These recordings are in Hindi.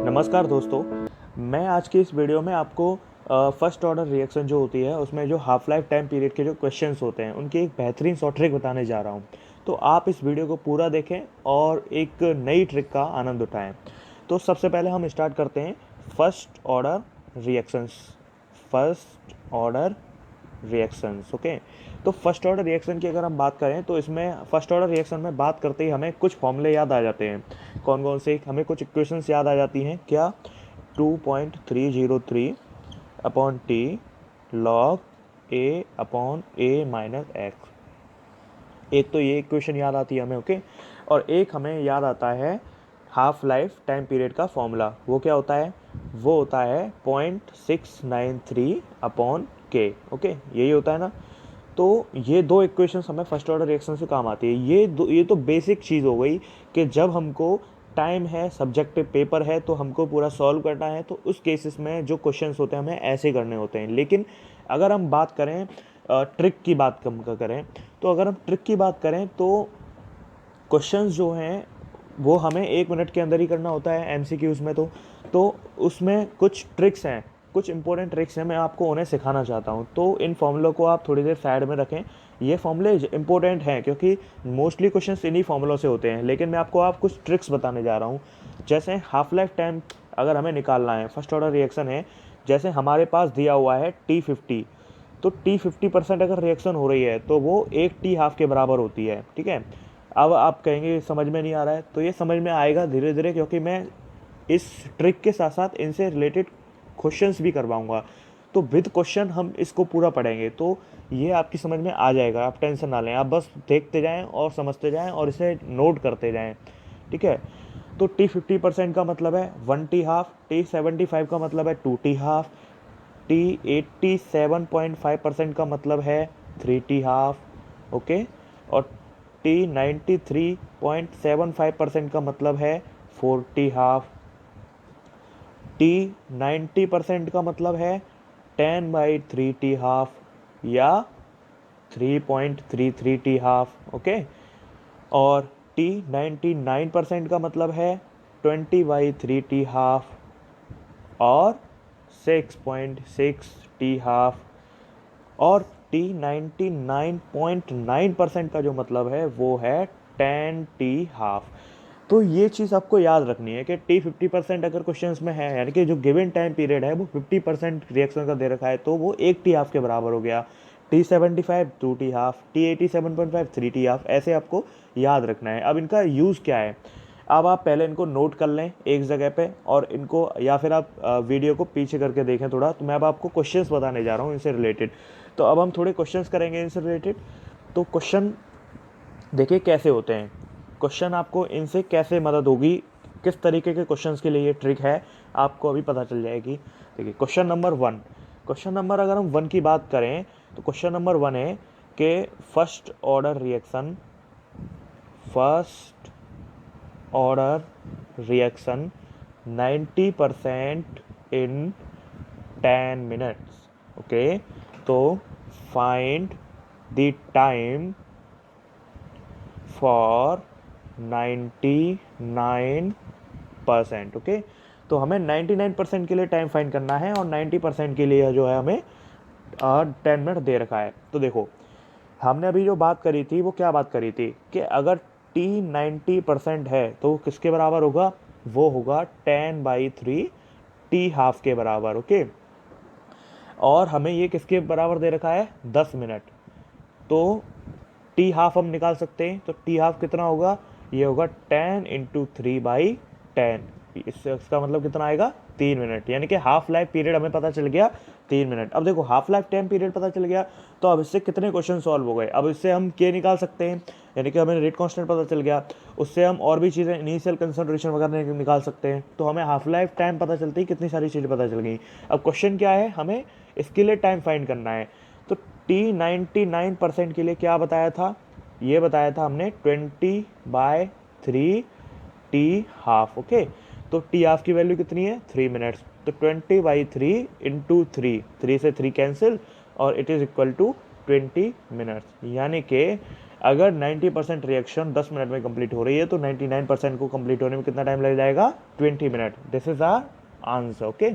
नमस्कार दोस्तों, मैं आज की इस वीडियो में आपको फर्स्ट ऑर्डर रिएक्शन जो होती है उसमें जो हाफ लाइफ टाइम पीरियड के जो क्वेश्चंस होते हैं उनकी एक बेहतरीन शॉर्ट ट्रिक बताने जा रहा हूं। तो आप इस वीडियो को पूरा देखें और एक नई ट्रिक का आनंद उठाएं। तो सबसे पहले हम स्टार्ट करते हैं first order reactions. First order reactions, okay. तो फर्स्ट ऑर्डर रिएक्शन की अगर हम बात करें तो इसमें फर्स्ट ऑर्डर रिएक्शन में बात करते ही हमें कुछ फॉर्मूले याद आ जाते हैं। कौन कौन से? हमें कुछ इक्वेशंस याद आ जाती हैं। क्या? 2.303 अपॉन टी लॉग ए अपॉन ए माइनस एक्स। एक तो ये इक्वेशन याद आती है हमें, ओके। और एक हमें याद आता है हाफ लाइफ टाइम पीरियड का फॉर्मूला। वो क्या होता है? वो होता है 0.693 अपॉन के, ओके। यही होता है ना। तो ये दो इक्वेशंस हमें फर्स्ट ऑर्डर रिएक्शन से काम आती है। ये तो बेसिक चीज़ हो गई कि जब हमको टाइम है, सब्जेक्टिव पेपर है, तो हमको पूरा सॉल्व करना है, तो उस केसेस में जो क्वेश्चंस होते हैं हमें ऐसे करने होते हैं। लेकिन अगर हम बात करें ट्रिक की बात कम करें, तो अगर हम ट्रिक की बात करें तो क्वेश्चंस जो हैं वो हमें 1 मिनट के अंदर ही करना होता है एमसीक्यूज में। तो उसमें कुछ ट्रिक्स हैं, कुछ इंपॉर्टेंट ट्रिक्स हैं, मैं आपको उन्हें सिखाना चाहता हूं। तो इन फॉर्मूलों को आप थोड़ी देर साइड में रखें। ये फॉर्मूले इंपॉर्टेंट हैं क्योंकि मोस्टली क्वेश्चंस इन्हीं फॉर्मूलों से होते हैं, लेकिन मैं आपको कुछ ट्रिक्स बताने जा रहा हूँ। जैसे हाफ लाइफ टाइम अगर हमें निकालना है, फर्स्ट ऑर्डर रिएक्शन है, जैसे हमारे पास दिया हुआ है T50। तो T50% अगर रिएक्शन हो रही है तो वो एक टी हाफ के बराबर होती है, ठीक है। अब आप कहेंगे समझ में नहीं आ रहा है, तो ये समझ में आएगा धीरे धीरे, क्योंकि मैं इस ट्रिक के साथ साथ इनसे रिलेटेड क्वेश्चंस भी करवाऊंगा। तो विद क्वेश्चन हम इसको पूरा पढ़ेंगे, तो ये आपकी समझ में आ जाएगा। आप टेंशन ना लें, आप बस देखते जाएं और समझते जाएं और इसे नोट करते जाएं, ठीक है। तो T50% का मतलब है 1 टी हाफ, T75 का मतलब है 2 टी हाफ, T87.5% का मतलब है 3 टी हाफ, ओके। और T93.75% का मतलब है 4 टी हाफ। T90% का मतलब है 10/3 टी हाफ या 3.33 टी हाफ, ओके। और T99% का मतलब है 20/3 टी हाफ और 6.6 टी हाफ। और T99.9% का जो मतलब है वो है 10 टी हाफ। तो ये चीज़ आपको याद रखनी है कि T50% अगर क्वेश्चंस में है, यानी कि जो गिवन टाइम पीरियड है वो 50% रिएक्शन का दे रखा है, तो वो 1 टी हाफ के बराबर हो गया। T75 2 T half, T87.5 3 T half, ऐसे आपको याद रखना है। अब इनका यूज़ क्या है, अब आप पहले इनको नोट कर लें एक जगह पे, और इनको या फिर आप वीडियो को पीछे करके देखें थोड़ा। तो मैं अब आपको क्वेश्चंस बताने जा रहा हूँ इनसे रिलेटेड। तो अब हम थोड़े क्वेश्चंस करेंगे इनसे रिलेटेड। तो क्वेश्चन देखिए कैसे होते हैं। क्वेश्चन आपको इनसे कैसे मदद होगी, किस तरीके के क्वेश्चंस के लिए ये ट्रिक है, आपको अभी पता चल जाएगी। देखिए क्वेश्चन नंबर 1। क्वेश्चन नंबर अगर हम 1 की बात करें तो क्वेश्चन नंबर 1 है कि फर्स्ट ऑर्डर रिएक्शन 90% इन 10 मिनट्स, ओके। तो find the time for 99%, okay. तो हमें 99% के लिए टाइम फाइंड करना है और 90% के लिए जो है हमें 10 मिनट दे रखा है। तो देखो, हमने अभी जो बात करी थी वो क्या बात करी थी कि अगर T90% है तो वो किसके बराबर होगा? वो होगा 10/3 टी हाफ के बराबर, ओके। और हमें ये किसके बराबर दे रखा है? 10 मिनट। तो टी हाफ हम निकाल सकते हैं। तो टी हाफ कितना होगा? ये होगा 10 × 3/10। इससे इसका मतलब कितना आएगा? 3 मिनट। यानी कि हाफ लाइफ पीरियड हमें पता चल गया 3 मिनट। अब देखो हाफ लाइफ टाइम पीरियड पता चल गया, तो अब इससे कितने क्वेश्चन सॉल्व हो गए। अब इससे हम के निकाल सकते हैं, यानी कि हमें रेट कांस्टेंट पता चल गया। उससे हम और भी चीज़ें, इनिशियल कंसंट्रेशन वगैरह निकाल सकते हैं। तो हमें हाफ लाइफ टाइम पता चलती है, कितनी सारी चीज़ें पता चल गई। अब क्वेश्चन क्या है, हमें इसके लिए टाइम फाइंड करना है। तो T99% के लिए क्या बताया था? ये बताया था हमने 20/3 टी हाफ, ओके। तो टी हाफ की वैल्यू कितनी है? 3 मिनट्स। तो 20/3 इंटू 3 से 3 कैंसिल, और it is equal to 20 minutes. यानी कि अगर 90% रिएक्शन 10 मिनट में कंप्लीट हो रही है तो 99% को कंप्लीट होने में कितना टाइम लग जाएगा? 20 मिनट। This is our answer. Okay,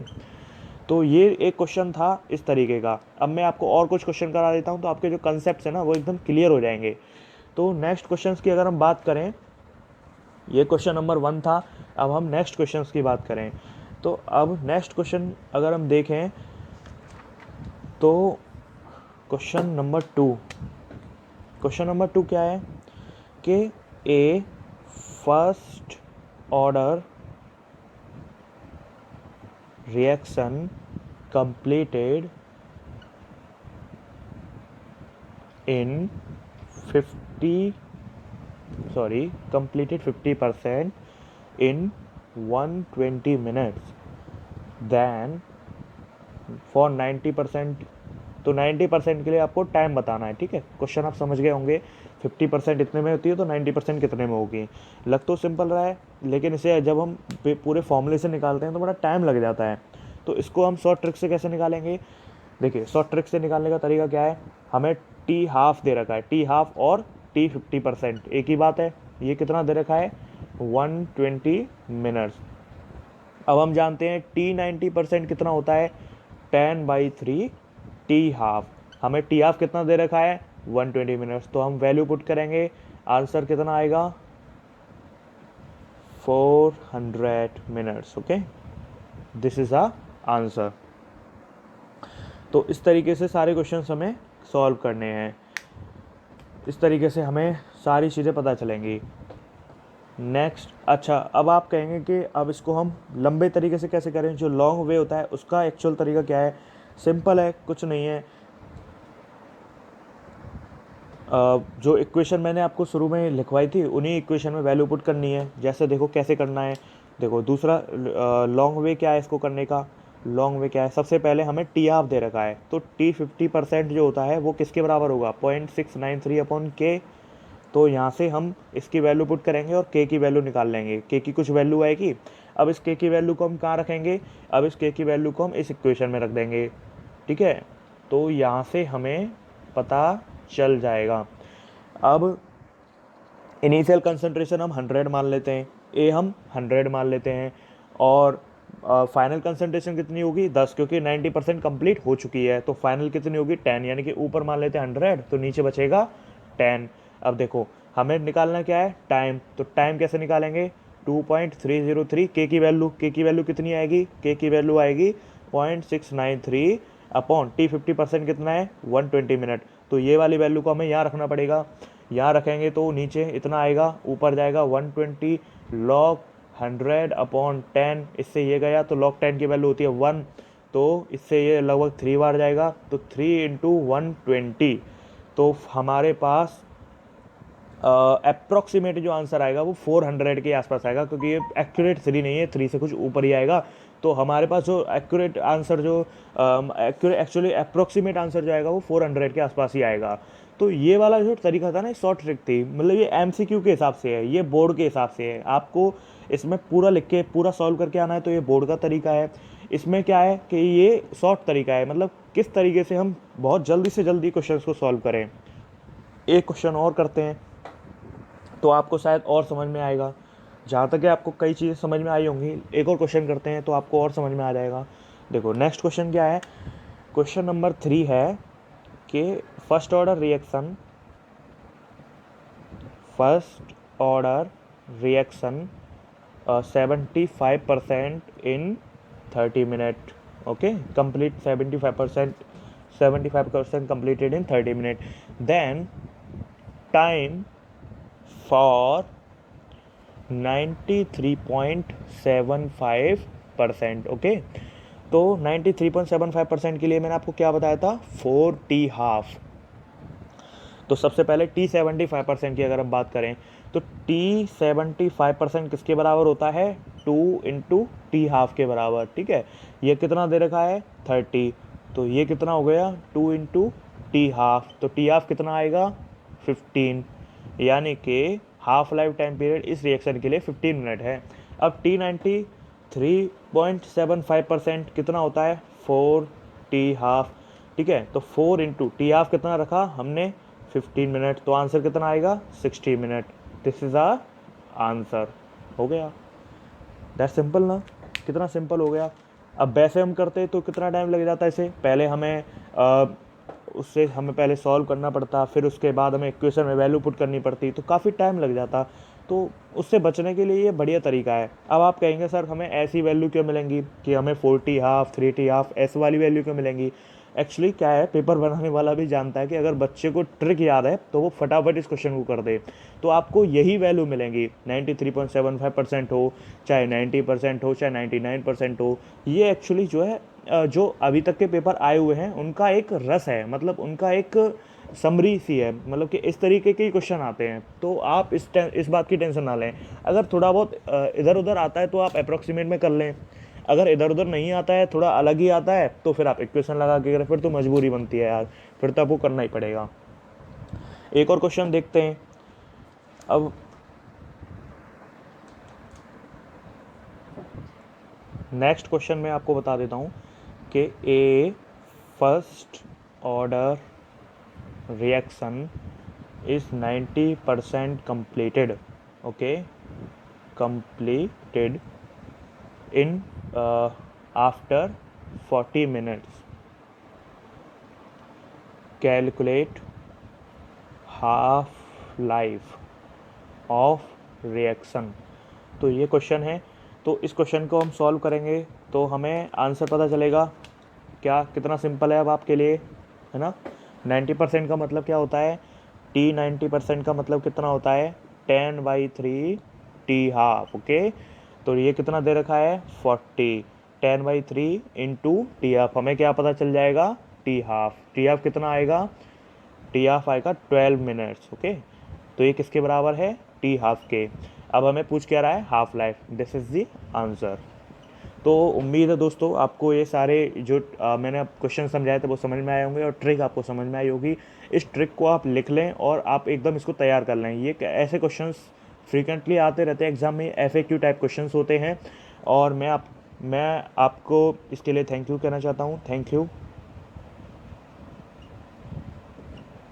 तो ये एक क्वेश्चन था इस तरीके का। अब मैं आपको और कुछ क्वेश्चन करा देता हूँ तो आपके जो कंसेप्ट है ना वो एकदम क्लियर हो जाएंगे। तो नेक्स्ट क्वेश्चन की अगर हम बात करें, ये क्वेश्चन नंबर 1 था। अब हम नेक्स्ट क्वेश्चन की बात करें तो अब नेक्स्ट क्वेश्चन अगर हम देखें तो क्वेश्चन नंबर 2 क्या है कि a first order reaction completed in 50% in 120 minutes then for 90%। तो 90% के लिए आपको टाइम बताना है, ठीक है। क्वेश्चन आप समझ गए होंगे, 50% इतने में होती है तो 90% कितने में होगी। लग तो सिंपल रहा है, लेकिन इसे जब हम पूरे फॉर्मूले से निकालते हैं तो बड़ा टाइम लग जाता है। तो इसको हम शॉर्ट ट्रिक से कैसे निकालेंगे? देखिए, शॉर्ट ट्रिक से निकालने का तरीका क्या है, हमें टी हाफ दे रखा है, टी हाफ और टी 50% एक ही बात है। ये कितना दे रखा है? 120 मिनट्स। अब हम जानते हैं टी 90% कितना होता है? 10/3 टी हाफ। हमें टी हाफ कितना दे रखा है? 120 मिनट्स। तो हम वैल्यू पुट करेंगे, आंसर कितना आएगा? 400 minutes. Okay, this is a answer. तो इस तरीके से सारे क्वेश्चंस हमें सॉल्व करने हैं, इस तरीके से हमें सारी चीज़ें पता चलेंगी। नेक्स्ट, अच्छा, अब आप कहेंगे कि अब इसको हम लंबे तरीके से कैसे करें? जो लॉन्ग वे होता है उसका एक्चुअल तरीका क्या है? सिंपल है, कुछ नहीं है। जो इक्वेशन मैंने आपको शुरू में लिखवाई थी उन्हीं इक्वेशन में वैल्यू पुट करनी है। जैसे देखो कैसे करना है। देखो दूसरा लॉन्ग वे क्या है इसको करने का? लॉन्ग वे क्या है? सबसे पहले हमें टी हाफ दे रखा है, तो टी 50% जो होता है वो किसके बराबर होगा? 0.693/K। तो यहाँ से हम इसकी वैल्यू पुट करेंगे और के की वैल्यू निकाल लेंगे। के की कुछ वैल्यू आएगी। अब इस के की वैल्यू को हम कहाँ रखेंगे? अब इस के की वैल्यू को हम इस इक्वेशन में रख देंगे, ठीक है। तो यहाँ से हमें पता चल जाएगा। अब इनिशियल कंसंट्रेशन हम 100 मान लेते हैं, ए हम 100 मान लेते हैं, और फाइनल कंसंट्रेशन कितनी होगी? 10, क्योंकि 90% कंप्लीट हो चुकी है। तो फाइनल कितनी होगी? 10, यानी कि ऊपर मान लेते हैं 100 तो नीचे बचेगा 10। अब देखो हमें निकालना क्या है? टाइम। तो टाइम कैसे निकालेंगे? 2.303 के की वैल्यू, के की वैल्यू कितनी आएगी? के की वैल्यू आएगी 0.693 अपॉन टी 50% कितना है? 120 मिनट। तो ये वाली वैल्यू को हमें यहाँ रखना पड़ेगा। यहाँ रखेंगे तो नीचे इतना आएगा, ऊपर जाएगा 120 log 100 अपॉन 10। इससे ये गया तो log 10 की वैल्यू होती है 1, तो इससे ये लगभग 3 बार जाएगा, तो 3 × 120। तो हमारे पास अप्रॉक्सीमेट जो आंसर आएगा वो 400 के आसपास आएगा, क्योंकि ये एक्यूरेट 3 नहीं है, 3 से कुछ ऊपर ही आएगा। तो हमारे पास जो एक्यूरेट आंसर जो एक्चुअली अप्रॉक्सीमेट आंसर जो आएगा वो 400 के आसपास ही आएगा। तो ये वाला जो तरीका था ना, शॉर्ट ट्रिक थी, मतलब ये MCQ के हिसाब से है, ये बोर्ड के हिसाब से है। आपको इसमें पूरा लिख के पूरा सॉल्व करके आना है, तो ये बोर्ड का तरीका है। इसमें क्या है कि ये शॉर्ट तरीका है, मतलब किस तरीके से हम बहुत जल्दी से जल्दी क्वेश्चन को सॉल्व करें। एक क्वेश्चन और करते हैं तो आपको शायद और समझ में आएगा। जहाँ तक है आपको कई चीज़ें समझ में आई होंगी, एक और क्वेश्चन करते हैं तो आपको और समझ में आ जाएगा। देखो नेक्स्ट क्वेश्चन क्या है? क्वेश्चन नंबर 3 है कि first order reaction 75% in 30 minute. Okay, complete 75% completed in 30 minutes. Then time for 93.75%। Okay, तो 93.75% के लिए मैंने आपको क्या बताया था? 4 टी हाफ। तो सबसे पहले टी 75% की अगर हम बात करें तो टी 75% किसके बराबर होता है? 2 × टी हाफ के बराबर, ठीक है। ये कितना दे रखा है? 30। तो ये कितना हो गया? 2 × टी हाफ। तो टी हाफ कितना आएगा? 15, यानी कि हाफ लाइफ टाइम पीरियड इस रिएक्शन के लिए 15 मिनट है। अब टी 93.75% कितना होता है? 4 टी हाफ, ठीक है। तो 4 × टी हाफ कितना रखा हमने? 15 मिनट, तो आंसर कितना आएगा 60 minute. This is a answer. हो गया, दैट सिंपल ना, कितना सिंपल हो गया। अब वैसे हम करते तो कितना टाइम लग जाता है इसे, पहले हमें उससे हमें पहले सॉल्व करना पड़ता, फिर उसके बाद हमें इक्वेशन में वैल्यू पुट करनी पड़ती, तो काफ़ी टाइम लग जाता। तो उससे बचने के लिए ये बढ़िया तरीका है। अब आप कहेंगे सर हमें ऐसी वैल्यू क्यों मिलेंगी कि हमें 40 हाफ 3t हाफ ऐसे वाली वैल्यू क्यों मिलेंगी। एक्चुअली क्या है, पेपर बनाने वाला भी जानता है कि अगर बच्चे को ट्रिक याद है तो वो फटाफट इस क्वेश्चन को कर दे। तो आपको यही वैल्यू मिलेंगी, 93.75% हो, चाहे 90% हो, चाहे 99% हो। ये एक्चुअली जो है जो अभी तक के पेपर आए हुए हैं उनका एक रस है, मतलब उनका एक समरी सी है, मतलब कि इस तरीके के क्वेश्चन आते हैं। तो आप इस बात की टेंशन ना लें। अगर थोड़ा बहुत इधर उधर आता है तो आप अप्रॉक्सीमेट में कर लें, अगर इधर उधर नहीं आता है, थोड़ा अलग ही आता है, तो फिर आप इक्वेशन लगा के करें, फिर तो मजबूरी बनती है यार, फिर तो आपको करना ही पड़ेगा। एक और क्वेश्चन देखते हैं। अब नेक्स्ट क्वेश्चन में आपको बता देता हूँ कि a first order reaction is 90% completed, okay, completed in after 40 minutes. Calculate half life of reaction। तो ये क्वेश्चन है, तो इस क्वेश्चन को हम सॉल्व करेंगे तो हमें आंसर पता चलेगा। क्या कितना सिंपल है अब आपके लिए, है ना। 90% का मतलब क्या होता है, टी 90% का मतलब कितना होता है 10/3 टी हाफ। ओके, तो ये कितना दे रखा है 40, 10/3 इंटू टी हाफ, हमें क्या पता चल जाएगा टी हाफ। टी हाफ कितना आएगा, टी हाफ आएगा 12 मिनट्स। ओके, तो ये किसके बराबर है टी हाफ के। अब हमें पूछ क्या रहा है half life, this is the answer. तो उम्मीद है दोस्तों आपको ये सारे जो मैंने क्वेश्चन समझाए थे वो समझ में आए होंगे और ट्रिक आपको समझ में आई होगी। इस ट्रिक को आप लिख लें और आप एकदम इसको तैयार कर लें। ये ऐसे क्वेश्चंस फ्रीक्वेंटली आते रहते हैं एग्जाम में, FAQ टाइप क्वेश्चंस होते हैं। और मैं आपको इसके लिए थैंक यू कहना चाहता हूँ, थैंक यू।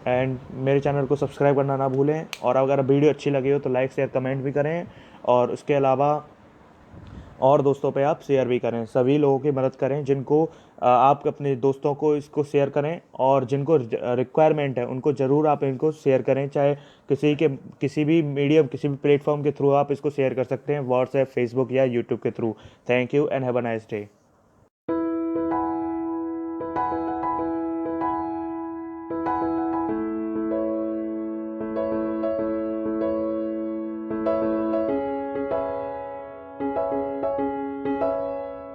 एंड मेरे चैनल को सब्सक्राइब करना ना भूलें, और अगर वीडियो अच्छी लगी हो तो लाइक शेयर कमेंट भी करें, और उसके अलावा और दोस्तों पे आप शेयर भी करें। सभी लोगों की मदद करें जिनको आप अपने दोस्तों को इसको शेयर करें, और जिनको रिक्वायरमेंट है उनको ज़रूर आप इनको शेयर करें, चाहे किसी भी मीडियम किसी भी प्लेटफॉर्म के थ्रू आप इसको शेयर कर सकते हैं, व्हाट्सएप फेसबुक या यूट्यूब के through. Thank you and have a nice day.